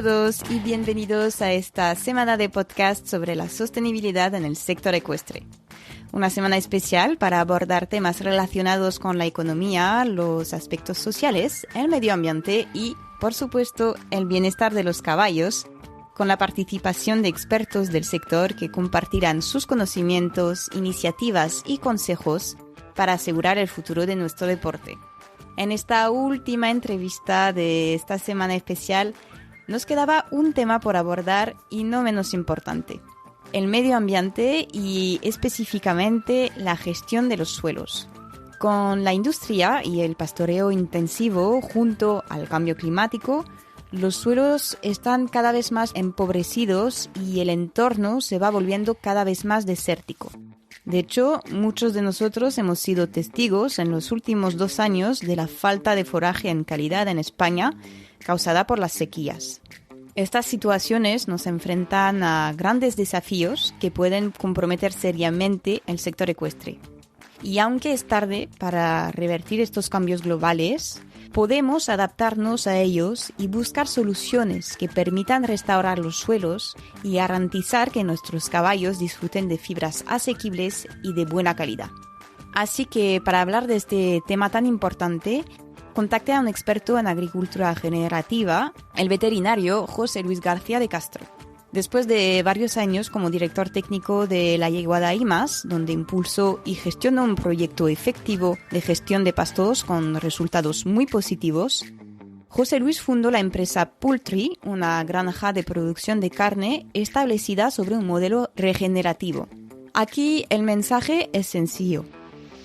todos y bienvenidos a esta semana de podcast sobre la sostenibilidad en el sector ecuestre. Una semana especial para abordar temas relacionados con la economía, los aspectos sociales, el medio ambiente y, por supuesto, el bienestar de los caballos, con la participación de expertos del sector que compartirán sus conocimientos, iniciativas y consejos para asegurar el futuro de nuestro deporte. En esta última entrevista de esta semana especial nos quedaba un tema por abordar y no menos importante: el medio ambiente y específicamente la gestión de los suelos. Con la industria y el pastoreo intensivo junto al cambio climático, los suelos están cada vez más empobrecidos y el entorno se va volviendo cada vez más desértico. De hecho, muchos de nosotros hemos sido testigos en los últimos 2 años de la falta de forraje en calidad en España causada por las sequías. Estas situaciones nos enfrentan a grandes desafíos que pueden comprometer seriamente el sector ecuestre. Y aunque es tarde para revertir estos cambios globales, podemos adaptarnos a ellos y buscar soluciones que permitan restaurar los suelos y garantizar que nuestros caballos disfruten de fibras asequibles y de buena calidad. Así que para hablar de este tema tan importante, contacté a un experto en agricultura regenerativa, el veterinario José Luis García de Castro. Después de varios años como director técnico de la yeguada IMAS, donde impulsó y gestionó un proyecto efectivo de gestión de pastos con resultados muy positivos, José Luis fundó la empresa Poultry, una granja de producción de carne establecida sobre un modelo regenerativo. Aquí el mensaje es sencillo.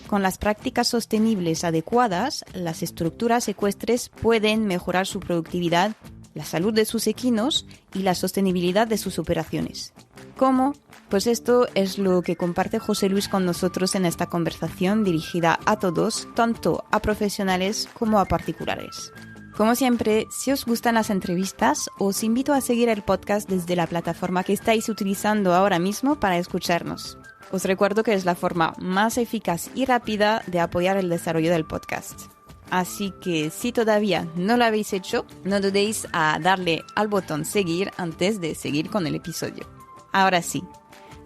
Con las prácticas sostenibles adecuadas, las estructuras ecuestres pueden mejorar su productividad, la salud de sus equinos y la sostenibilidad de sus operaciones. ¿Cómo? Pues esto es lo que comparte José Luis con nosotros en esta conversación dirigida a todos, tanto a profesionales como a particulares. Como siempre, si os gustan las entrevistas, os invito a seguir el podcast desde la plataforma que estáis utilizando ahora mismo para escucharnos. Os recuerdo que es la forma más eficaz y rápida de apoyar el desarrollo del podcast. Así que si todavía no lo habéis hecho, no dudéis a darle al botón seguir antes de seguir con el episodio. Ahora sí,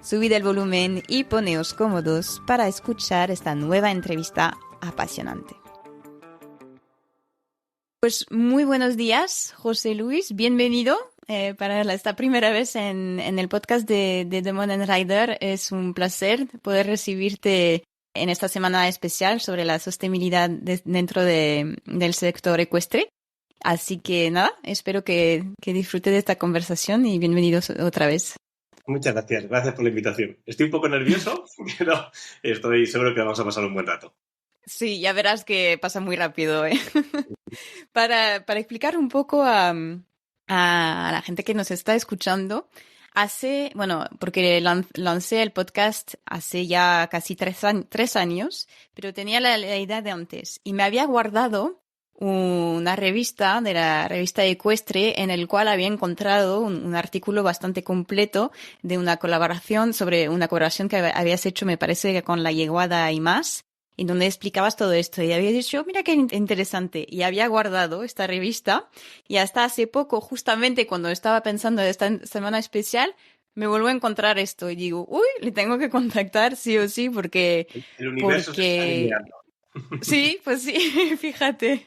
subid el volumen y poneos cómodos para escuchar esta nueva entrevista apasionante. Pues muy buenos días, José Luis, bienvenido para esta primera vez en el podcast de The Modern Rider. Es un placer poder recibirte en esta semana especial sobre la sostenibilidad dentro del sector ecuestre. Así que nada, espero que disfrute de esta conversación y bienvenidos otra vez. Muchas gracias, gracias por la invitación. Estoy un poco nervioso, pero estoy seguro que vamos a pasar un buen rato. Sí, ya verás que pasa muy rápido, ¿eh? Para explicar un poco a la gente que nos está escuchando, porque lancé el podcast hace ya casi 3 años, pero tenía la idea de antes y me había guardado una revista de la revista Ecuestre en el cual había encontrado un artículo bastante completo de una colaboración que habías hecho, me parece, que con la yeguada IMAS, en donde explicabas todo esto y había dicho, mira qué interesante, y había guardado esta revista y hasta hace poco, justamente cuando estaba pensando en esta semana especial, me vuelvo a encontrar esto y digo, le tengo que contactar sí o sí porque... El universo se está alineando. Sí, pues sí, fíjate.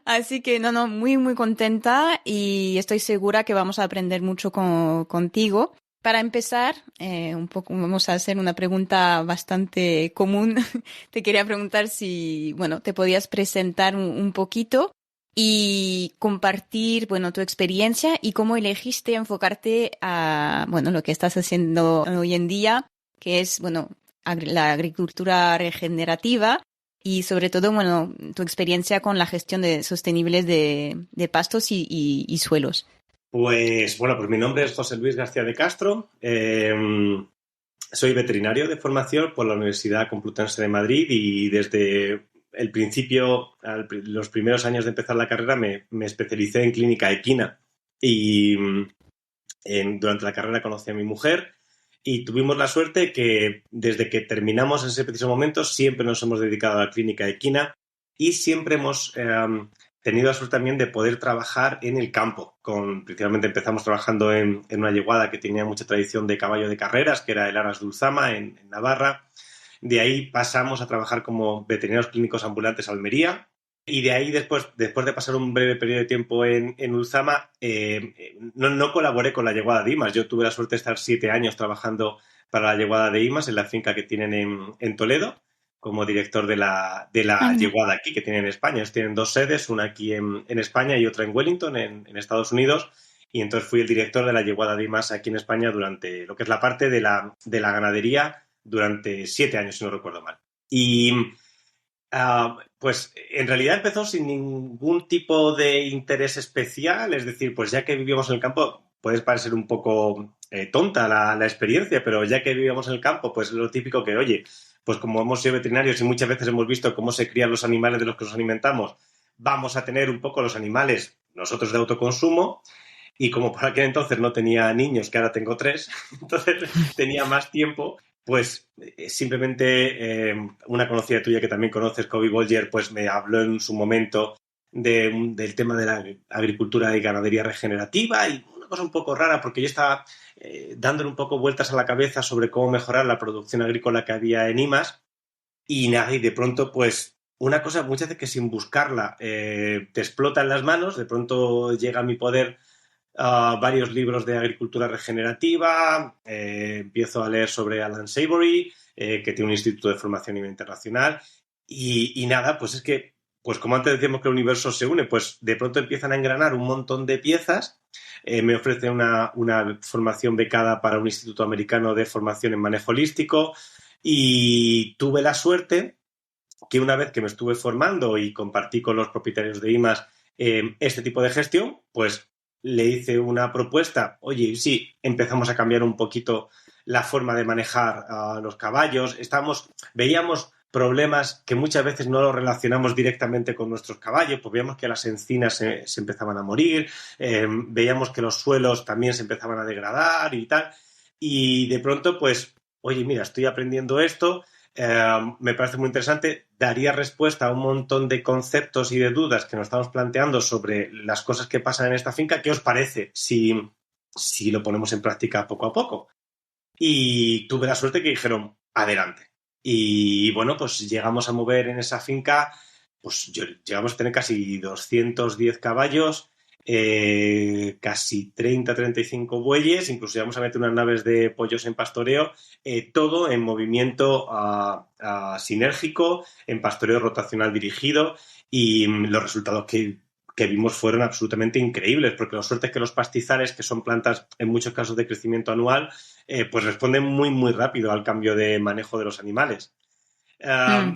Así que no, muy, muy contenta y estoy segura que vamos a aprender mucho contigo. Para empezar, vamos a hacer una pregunta bastante común. Te quería preguntar si, te podías presentar un poquito y compartir, tu experiencia y cómo elegiste enfocarte a, lo que estás haciendo hoy en día, que es, la agricultura regenerativa y sobre todo, tu experiencia con la gestión sostenibles de pastos y suelos. Pues mi nombre es José Luis García de Castro. Soy veterinario de formación por la Universidad Complutense de Madrid y desde el principio, los primeros años de empezar la carrera, me especialicé en clínica equina y durante la carrera conocí a mi mujer y tuvimos la suerte que desde que terminamos en ese preciso momento siempre nos hemos dedicado a la clínica equina y siempre hemos tenido la suerte también de poder trabajar en el campo. Principalmente empezamos trabajando en una yeguada que tenía mucha tradición de caballo de carreras, que era el Aras de Ulzama, en Navarra. De ahí pasamos a trabajar como veterinarios clínicos ambulantes a Almería. Y de ahí, después de pasar un breve periodo de tiempo en Ulzama, no colaboré con la yeguada de IMAS. Yo tuve la suerte de estar 7 años trabajando para la yeguada de IMAS en la finca que tienen en Toledo, como director de la yeguada aquí que tienen en España. Ellos tienen 2 sedes, una aquí en España y otra en Wellington, en Estados Unidos. Y entonces fui el director de la yeguada de IMAS aquí en España durante lo que es la parte de la ganadería durante 7 años, si no recuerdo mal. Y pues en realidad empezó sin ningún tipo de interés especial, es decir, pues ya que vivíamos en el campo, puede parecer un poco tonta la experiencia, pero ya que vivíamos en el campo, pues lo típico que, oye, pues como hemos sido veterinarios y muchas veces hemos visto cómo se crían los animales de los que nos alimentamos, vamos a tener un poco los animales nosotros de autoconsumo. Y como por aquel entonces no tenía niños, que ahora tengo 3, entonces tenía más tiempo, pues simplemente una conocida tuya que también conoces, Kobe Bolger, pues me habló en su momento del tema de la agricultura y ganadería regenerativa y una cosa un poco rara porque yo estaba dándole un poco vueltas a la cabeza sobre cómo mejorar la producción agrícola que había en IMAS y nada, y de pronto pues una cosa muchas veces que sin buscarla te explota en las manos, de pronto llega a mi poder varios libros de agricultura regenerativa, empiezo a leer sobre Alan Savory, que tiene un instituto de formación a nivel internacional, y nada, pues es que, pues como antes decíamos que el universo se une, pues de pronto empiezan a engranar un montón de piezas, me ofrece una formación becada para un instituto americano de formación en manejo holístico, y tuve la suerte que una vez que me estuve formando y compartí con los propietarios de IMAS este tipo de gestión, pues le hice una propuesta, oye, y sí, empezamos a cambiar un poquito la forma de manejar a los caballos, veíamos problemas que muchas veces no los relacionamos directamente con nuestros caballos, pues veíamos que las encinas se empezaban a morir, veíamos que los suelos también se empezaban a degradar y tal, y de pronto, pues, oye, mira, estoy aprendiendo esto, me parece muy interesante, daría respuesta a un montón de conceptos y de dudas que nos estamos planteando sobre las cosas que pasan en esta finca. ¿Qué os parece si lo ponemos en práctica poco a poco? Y tuve la suerte que dijeron, adelante. Y bueno, pues llegamos a mover en esa finca, pues llegamos a tener casi 210 caballos, casi 30-35 bueyes, incluso llegamos a meter unas naves de pollos en pastoreo, todo en movimiento sinérgico, en pastoreo rotacional dirigido, y los resultados que vimos fueron absolutamente increíbles, porque la suerte es que los pastizales, que son plantas en muchos casos de crecimiento anual, pues responden muy, muy rápido al cambio de manejo de los animales.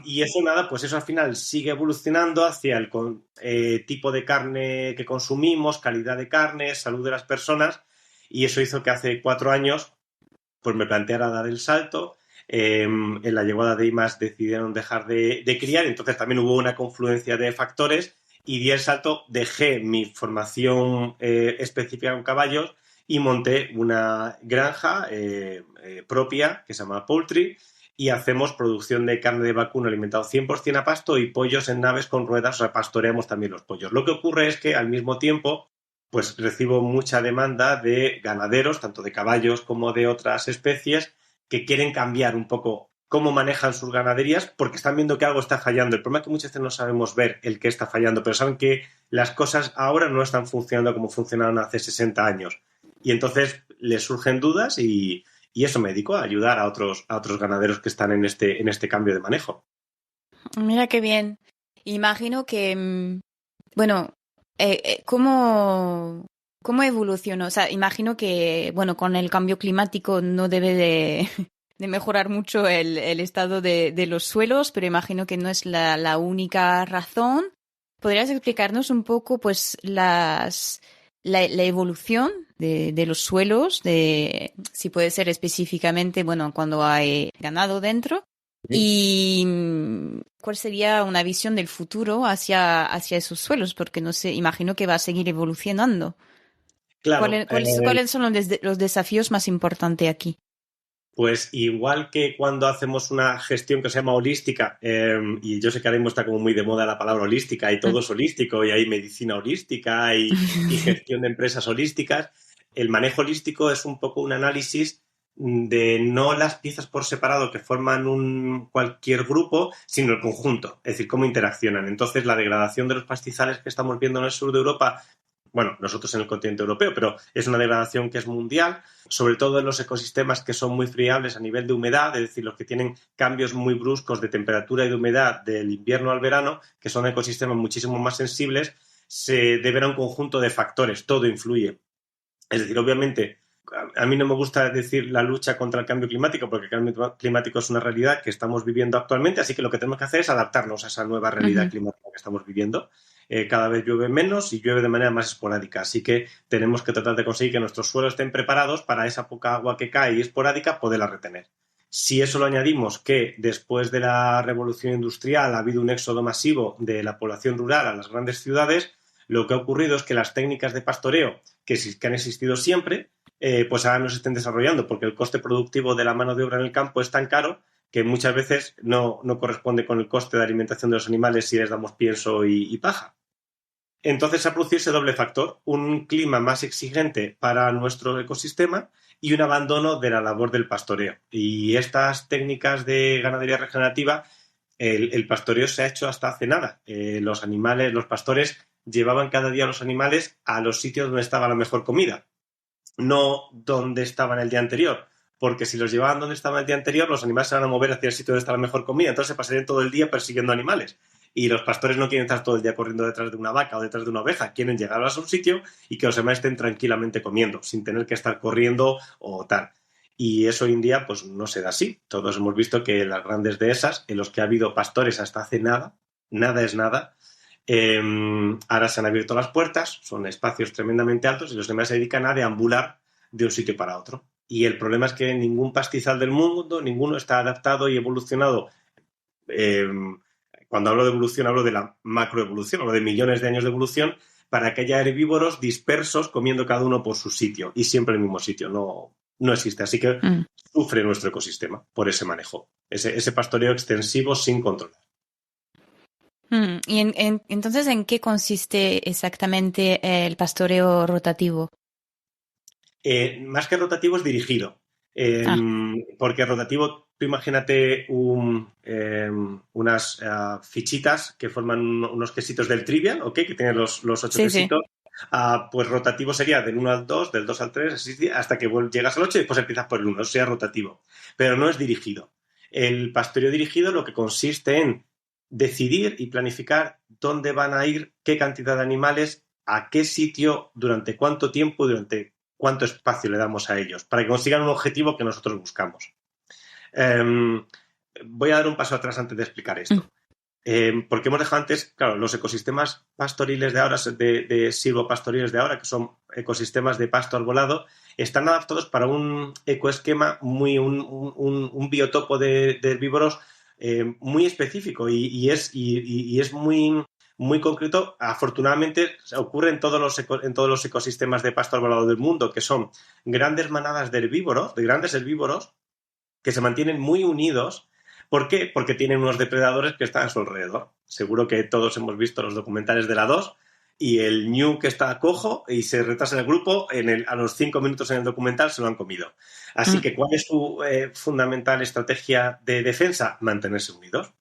Y eso nada, pues eso al final sigue evolucionando hacia el tipo de carne que consumimos, calidad de carne, salud de las personas, y eso hizo que hace 4 años pues me planteara dar el salto. En la yeguada de IMAS decidieron dejar de criar, entonces también hubo una confluencia de factores y di el salto, dejé mi formación específica con caballos y monté una granja propia que se llama Poultry y hacemos producción de carne de vacuno alimentado 100% a pasto y pollos en naves con ruedas, o sea, pastoreamos también los pollos. Lo que ocurre es que al mismo tiempo pues recibo mucha demanda de ganaderos, tanto de caballos como de otras especies, que quieren cambiar un poco cómo manejan sus ganaderías porque están viendo que algo está fallando. El problema es que muchas veces no sabemos ver el qué está fallando, pero saben que las cosas ahora no están funcionando como funcionaron hace 60 años. Y entonces les surgen dudas y eso me dedico a ayudar a otros ganaderos que están en este cambio de manejo. Mira qué bien. Imagino que, bueno, ¿cómo evolucionó? O sea, imagino que, bueno, con el cambio climático no debe de mejorar mucho el estado de los suelos, pero imagino que no es la única razón. ¿Podrías explicarnos un poco, pues, la evolución de los suelos, si puede ser específicamente, bueno, cuando hay ganado dentro? ¿Y cuál sería una visión del futuro hacia esos suelos? Porque no sé, imagino que va a seguir evolucionando. Claro. ¿Cuáles son los desafíos más importantes aquí? Pues igual que cuando hacemos una gestión que se llama holística, y yo sé que ahora mismo está como muy de moda la palabra holística y todo es holístico y hay medicina holística y gestión de empresas holísticas, el manejo holístico es un poco un análisis de no las piezas por separado que forman cualquier grupo, sino el conjunto, es decir, cómo interaccionan. Entonces, la degradación de los pastizales que estamos viendo en el sur de Europa, bueno, nosotros en el continente europeo, pero es una degradación que es mundial, sobre todo en los ecosistemas que son muy friables a nivel de humedad, es decir, los que tienen cambios muy bruscos de temperatura y de humedad del invierno al verano, que son ecosistemas muchísimo más sensibles, se deben a un conjunto de factores, todo influye. Es decir, obviamente, a mí no me gusta decir la lucha contra el cambio climático, porque el cambio climático es una realidad que estamos viviendo actualmente, así que lo que tenemos que hacer es adaptarnos a esa nueva realidad climática que estamos viviendo. Cada vez llueve menos y llueve de manera más esporádica, así que tenemos que tratar de conseguir que nuestros suelos estén preparados para esa poca agua que cae y esporádica poderla retener. Si eso lo añadimos que después de la revolución industrial ha habido un éxodo masivo de la población rural a las grandes ciudades, lo que ha ocurrido es que las técnicas de pastoreo que han existido siempre, pues ahora no se estén desarrollando porque el coste productivo de la mano de obra en el campo es tan caro que muchas veces no corresponde con el coste de alimentación de los animales si les damos pienso y paja. Entonces ha producido ese doble factor, un clima más exigente para nuestro ecosistema y un abandono de la labor del pastoreo. Y estas técnicas de ganadería regenerativa, el pastoreo se ha hecho hasta hace nada. Los pastores llevaban cada día a los animales a los sitios donde estaba la mejor comida, no donde estaban el día anterior. Porque si los llevaban donde estaban el día anterior, los animales se van a mover hacia el sitio donde está la mejor comida. Entonces se pasarían todo el día persiguiendo animales. Y los pastores no quieren estar todo el día corriendo detrás de una vaca o detrás de una oveja. Quieren llegar a un sitio y que los animales estén tranquilamente comiendo, sin tener que estar corriendo o tal. Y eso hoy en día pues no se da así. Todos hemos visto que las grandes dehesas, en los que ha habido pastores hasta hace nada, nada es nada, ahora se han abierto las puertas, son espacios tremendamente altos y los animales se dedican a deambular de un sitio para otro. Y el problema es que ningún pastizal del mundo, ninguno está adaptado y evolucionado. Cuando hablo de evolución, hablo de la macroevolución, hablo de millones de años de evolución para que haya herbívoros dispersos comiendo cada uno por su sitio y siempre en el mismo sitio. No existe. Así que sufre nuestro ecosistema por ese manejo, ese pastoreo extensivo sin control. ¿Y entonces en qué consiste exactamente el pastoreo rotativo? Más que rotativo es dirigido. Porque rotativo, tú imagínate unas fichitas que forman unos quesitos del Trivial, ¿ok? Que tienen los 8 quesitos. Pues rotativo sería del 1 al 2, del 2 al 3, así, hasta que llegas al 8 y después empiezas por el 1, eso sería rotativo. Pero no es dirigido. El pastoreo dirigido lo que consiste en decidir y planificar dónde van a ir, qué cantidad de animales, a qué sitio, durante cuánto tiempo, durante cuánto espacio le damos a ellos, para que consigan un objetivo que nosotros buscamos. Voy a dar un paso atrás antes de explicar esto. Porque hemos dejado antes, claro, los ecosistemas pastoriles de ahora, de silvopastoriles de ahora, que son ecosistemas de pasto arbolado, están adaptados para un ecoesquema, un biotopo de herbívoros muy específico y es muy concreto. Afortunadamente ocurre en todos los ecosistemas de pasto arbolado del mundo, que son grandes manadas de herbívoros, de grandes herbívoros, que se mantienen muy unidos. ¿Por qué? Porque tienen unos depredadores que están a su alrededor. Seguro que todos hemos visto los documentales de la 2 y el ñu que está cojo y se retrasa en el grupo, a los 5 minutos en el documental se lo han comido. Así que, ¿cuál es su fundamental estrategia de defensa? Mantenerse unidos.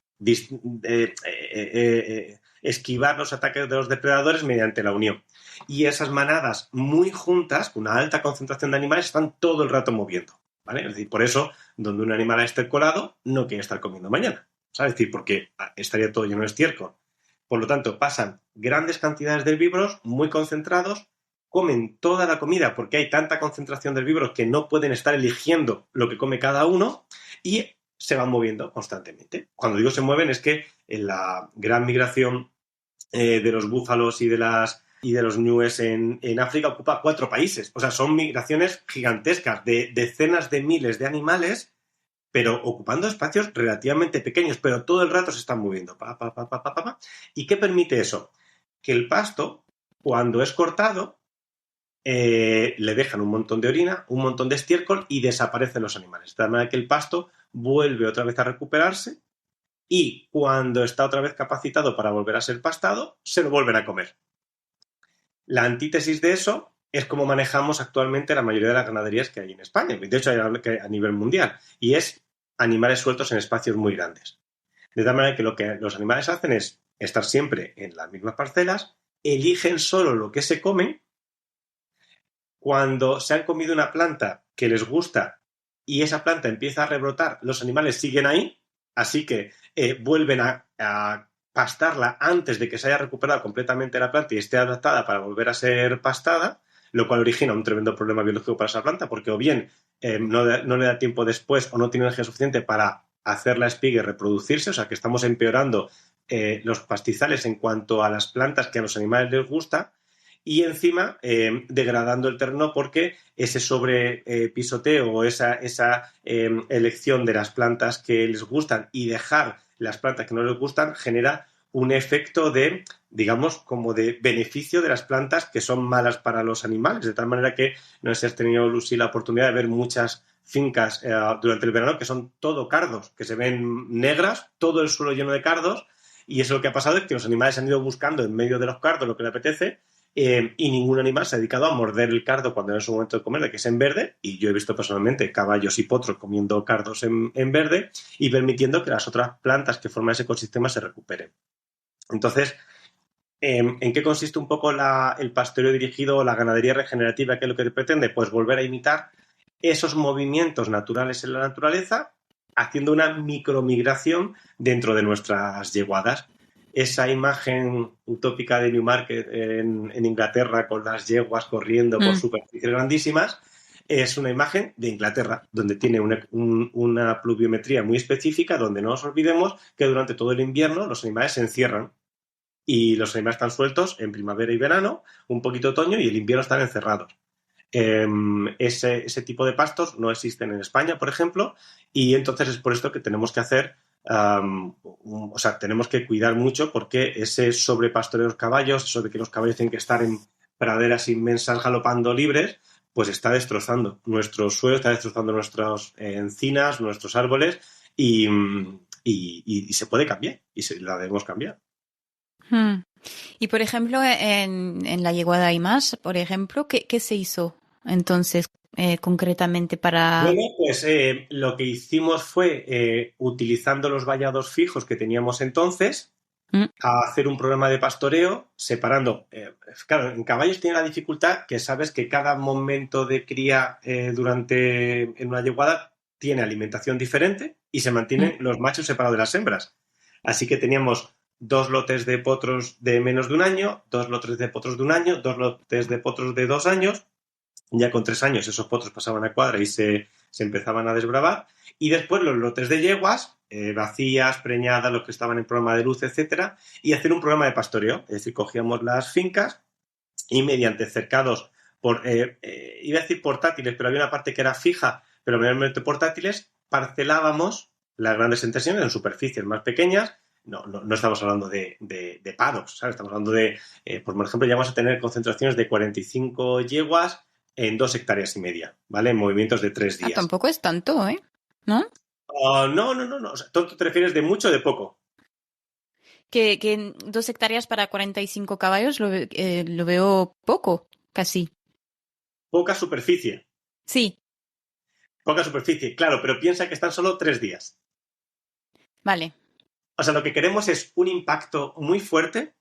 Esquivar los ataques de los depredadores mediante la unión. Y esas manadas muy juntas, con una alta concentración de animales, están todo el rato moviendo, ¿vale? Es decir, por eso, donde un animal esté colado, no quiere estar comiendo mañana, ¿sabes? Es decir, porque estaría todo lleno de estiércol. Por lo tanto, pasan grandes cantidades de herbívoros muy concentrados, comen toda la comida porque hay tanta concentración de herbívoros que no pueden estar eligiendo lo que come cada uno y se van moviendo constantemente. Cuando digo se mueven es que en la gran migración de los búfalos y de los ñúes en África ocupa 4 países. O sea, son migraciones gigantescas de decenas de miles de animales, pero ocupando espacios relativamente pequeños, pero todo el rato se están moviendo. ¿Y qué permite eso? Que el pasto, cuando es cortado, le dejan un montón de orina, un montón de estiércol y desaparecen los animales. De tal manera que el pasto vuelve otra vez a recuperarse y cuando está otra vez capacitado para volver a ser pastado, se lo vuelven a comer. La antítesis de eso es como manejamos actualmente la mayoría de las ganaderías que hay en España, de hecho a nivel mundial, y es animales sueltos en espacios muy grandes. De tal manera que lo que los animales hacen es estar siempre en las mismas parcelas, eligen solo lo que se comen. Cuando se han comido una planta que les gusta y esa planta empieza a rebrotar, los animales siguen ahí, así que vuelven a pastarla antes de que se haya recuperado completamente la planta y esté adaptada para volver a ser pastada, lo cual origina un tremendo problema biológico para esa planta, porque o bien no le da tiempo después o no tiene energía suficiente para hacer la espiga y reproducirse, o sea que estamos empeorando los pastizales en cuanto a las plantas que a los animales les gusta, y encima degradando el terreno porque ese sobrepisoteo o esa elección de las plantas que les gustan y dejar las plantas que no les gustan genera un efecto de, digamos, como de beneficio de las plantas que son malas para los animales, de tal manera que no sé si has tenido, Lucy, la oportunidad de ver muchas fincas durante el verano que son todo cardos, que se ven negras, todo el suelo lleno de cardos, y eso lo que ha pasado es que los animales han ido buscando en medio de los cardos lo que les apetece, y ningún animal se ha dedicado a morder el cardo cuando era su momento de comer, de que es en verde, y yo he visto personalmente caballos y potros comiendo cardos en verde y permitiendo que las otras plantas que forman ese ecosistema se recuperen. Entonces, ¿en qué consiste un poco el pastoreo dirigido o la ganadería regenerativa? ¿Qué es lo que pretende? Pues volver a imitar esos movimientos naturales en la naturaleza, haciendo una micromigración dentro de nuestras yeguadas. Esa imagen utópica de Newmarket en Inglaterra con las yeguas corriendo por superficies grandísimas es una imagen de Inglaterra, donde tiene una pluviometría muy específica, donde no nos olvidemos que durante todo el invierno los animales se encierran y los animales están sueltos en primavera y verano, un poquito otoño, y el invierno están encerrados. Ese tipo de pastos no existen en España, por ejemplo, y entonces es por esto que tenemos que hacer, tenemos que cuidar mucho porque ese sobrepastoreo de los caballos, eso de que los caballos tienen que estar en praderas inmensas galopando libres, pues está destrozando nuestro suelo, está destrozando nuestras encinas, nuestros árboles, y se puede cambiar, y la debemos cambiar. Y por ejemplo, en la yeguada hay más, por ejemplo, ¿qué se hizo entonces concretamente para...? Bueno, pues lo que hicimos fue, utilizando los vallados fijos que teníamos entonces, a hacer un programa de pastoreo separando. Claro, en caballos tiene la dificultad que sabes que cada momento de cría en una yeguada tiene alimentación diferente y se mantienen los machos separados de las hembras. Así que teníamos 2 lotes de potros de menos de un año, 2 lotes de potros de un año, 2 lotes de potros de 2 años. Ya con 3 años esos potros pasaban a cuadra y se empezaban a desbravar. Y después los lotes de yeguas, vacías, preñadas, los que estaban en programa de luz, etcétera, y hacer un programa de pastoreo. Es decir, cogíamos las fincas y mediante cercados iba a decir portátiles, pero había una parte que era fija, pero mayormente portátiles, parcelábamos las grandes extensiones en superficies más pequeñas. No estamos hablando de paros, ¿sabes? Estamos hablando de, por ejemplo, ya vamos a tener concentraciones de 45 yeguas en 2,5 hectáreas, ¿vale? En movimientos de 3 días. Tampoco es tanto, ¿eh? ¿No? No. O sea, ¿tú te refieres de mucho o de poco? Que en 2 hectáreas para 45 caballos lo veo poco, casi. Poca superficie. Sí. Poca superficie, claro, pero piensa que están solo 3 días. Vale. O sea, lo que queremos es un impacto muy fuerte.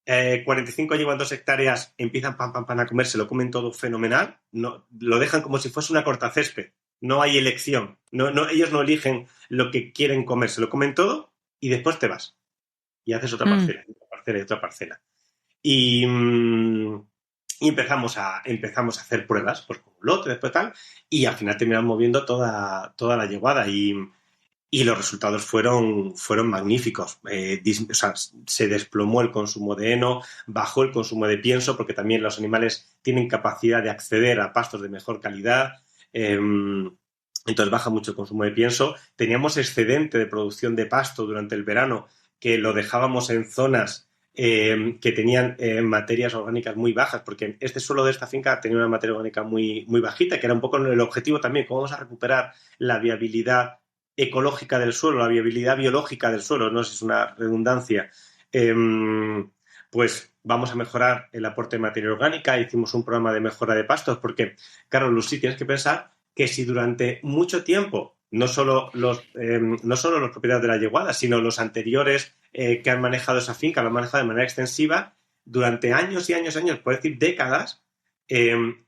45 llevan 2 hectáreas, empiezan pam a comer, se lo comen todo fenomenal. No, lo dejan como si fuese una cortacésped. No hay elección. Ellos no eligen lo que quieren comer, se lo comen todo y después te vas. Y haces otra parcela, otra parcela y otra parcela. Y empezamos a hacer pruebas, pues con un lote, después tal, y al final terminamos moviendo toda la yeguada y los resultados fueron magníficos. Se desplomó el consumo de heno, bajó el consumo de pienso, porque también los animales tienen capacidad de acceder a pastos de mejor calidad. Entonces baja mucho el consumo de pienso. Teníamos excedente de producción de pasto durante el verano, que lo dejábamos en zonas que tenían materias orgánicas muy bajas, porque este suelo de esta finca tenía una materia orgánica muy, muy bajita, que era un poco el objetivo también, cómo vamos a recuperar la viabilidad ecológica del suelo, la viabilidad biológica del suelo, no sé si es una redundancia, pues vamos a mejorar el aporte de materia orgánica, hicimos un programa de mejora de pastos, porque, claro, Lucy, tienes que pensar que si durante mucho tiempo, no solo los propietarios de la yeguada, sino los anteriores que han manejado esa finca, lo han manejado de manera extensiva, durante años y años y años, por decir décadas,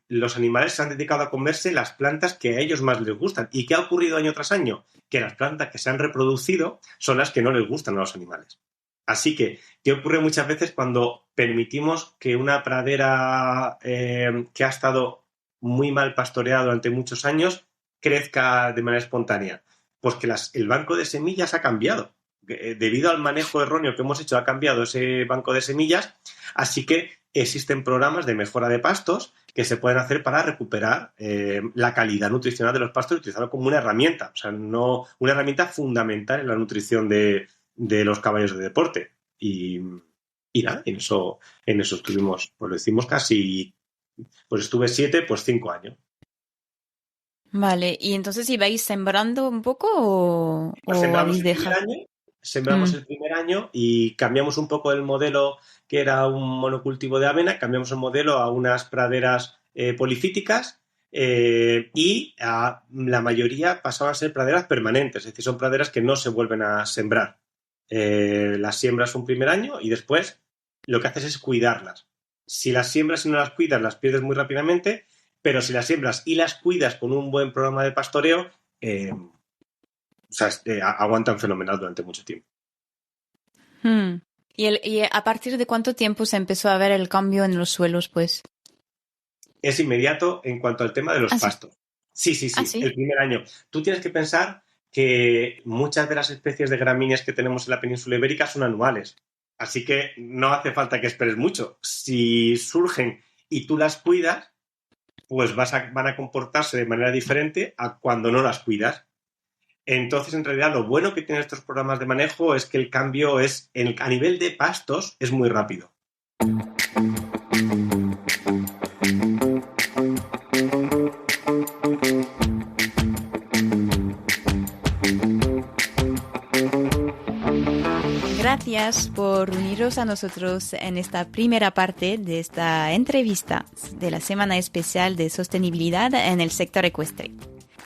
los animales se han dedicado a comerse las plantas que a ellos más les gustan. ¿Y qué ha ocurrido año tras año? Que las plantas que se han reproducido son las que no les gustan a los animales. Así que, ¿qué ocurre muchas veces cuando permitimos que una pradera que ha estado muy mal pastoreada durante muchos años crezca de manera espontánea? Pues que el banco de semillas ha cambiado. Debido al manejo erróneo que hemos hecho, ha cambiado ese banco de semillas, así que existen programas de mejora de pastos que se pueden hacer para recuperar la calidad nutricional de los pastos y utilizarlo como una herramienta, o sea, no una herramienta fundamental en la nutrición de los caballos de deporte. Y nada, en eso estuvimos, pues lo hicimos casi, pues estuve 5 años. Vale, y entonces ibais sembrando un poco o sembramos habéis dejado. Sembramos el primer año y cambiamos un poco el modelo, que era un monocultivo de avena, cambiamos el modelo a unas praderas polifíticas y la mayoría pasaban a ser praderas permanentes, es decir, son praderas que no se vuelven a sembrar. Las siembras un primer año y después lo que haces es cuidarlas. Si las siembras y no las cuidas, las pierdes muy rápidamente, pero si las siembras y las cuidas con un buen programa de pastoreo, aguantan fenomenal durante mucho tiempo. ¿Y a partir de cuánto tiempo se empezó a ver el cambio en los suelos, pues? Es inmediato en cuanto al tema de los pastos. Sí, ¿sí? El primer año. Tú tienes que pensar que muchas de las especies de gramíneas que tenemos en la península ibérica son anuales. Así que no hace falta que esperes mucho. Si surgen y tú las cuidas, pues van a comportarse de manera diferente a cuando no las cuidas. Entonces, en realidad, lo bueno que tienen estos programas de manejo es que el cambio a nivel de pastos es muy rápido. Gracias por uniros a nosotros en esta primera parte de esta entrevista de la Semana Especial de Sostenibilidad en el Sector Ecuestre.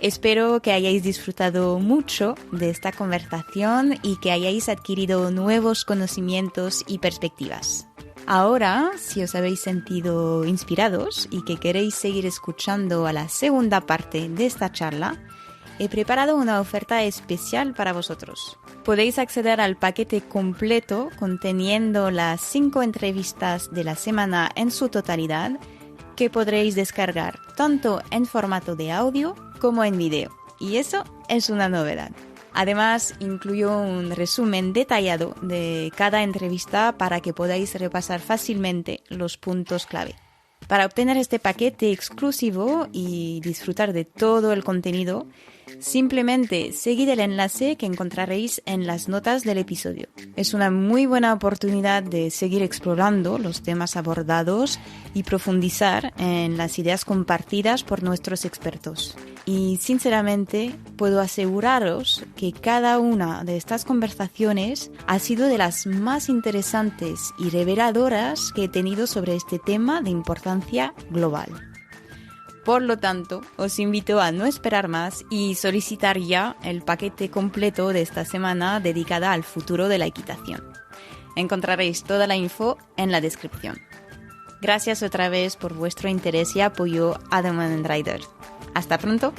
Espero que hayáis disfrutado mucho de esta conversación y que hayáis adquirido nuevos conocimientos y perspectivas. Ahora, si os habéis sentido inspirados y que queréis seguir escuchando a la segunda parte de esta charla, he preparado una oferta especial para vosotros. Podéis acceder al paquete completo conteniendo las 5 entrevistas de la semana en su totalidad, que podréis descargar tanto en formato de audio como en vídeo. Y eso es una novedad. Además, incluyo un resumen detallado de cada entrevista para que podáis repasar fácilmente los puntos clave. Para obtener este paquete exclusivo y disfrutar de todo el contenido, simplemente seguid el enlace que encontraréis en las notas del episodio. Es una muy buena oportunidad de seguir explorando los temas abordados y profundizar en las ideas compartidas por nuestros expertos. Y sinceramente puedo aseguraros que cada una de estas conversaciones ha sido de las más interesantes y reveladoras que he tenido sobre este tema de importancia global. Por lo tanto, os invito a no esperar más y solicitar ya el paquete completo de esta semana dedicada al futuro de la equitación. Encontraréis toda la info en la descripción. Gracias otra vez por vuestro interés y apoyo a The Man and Rider. Hasta pronto.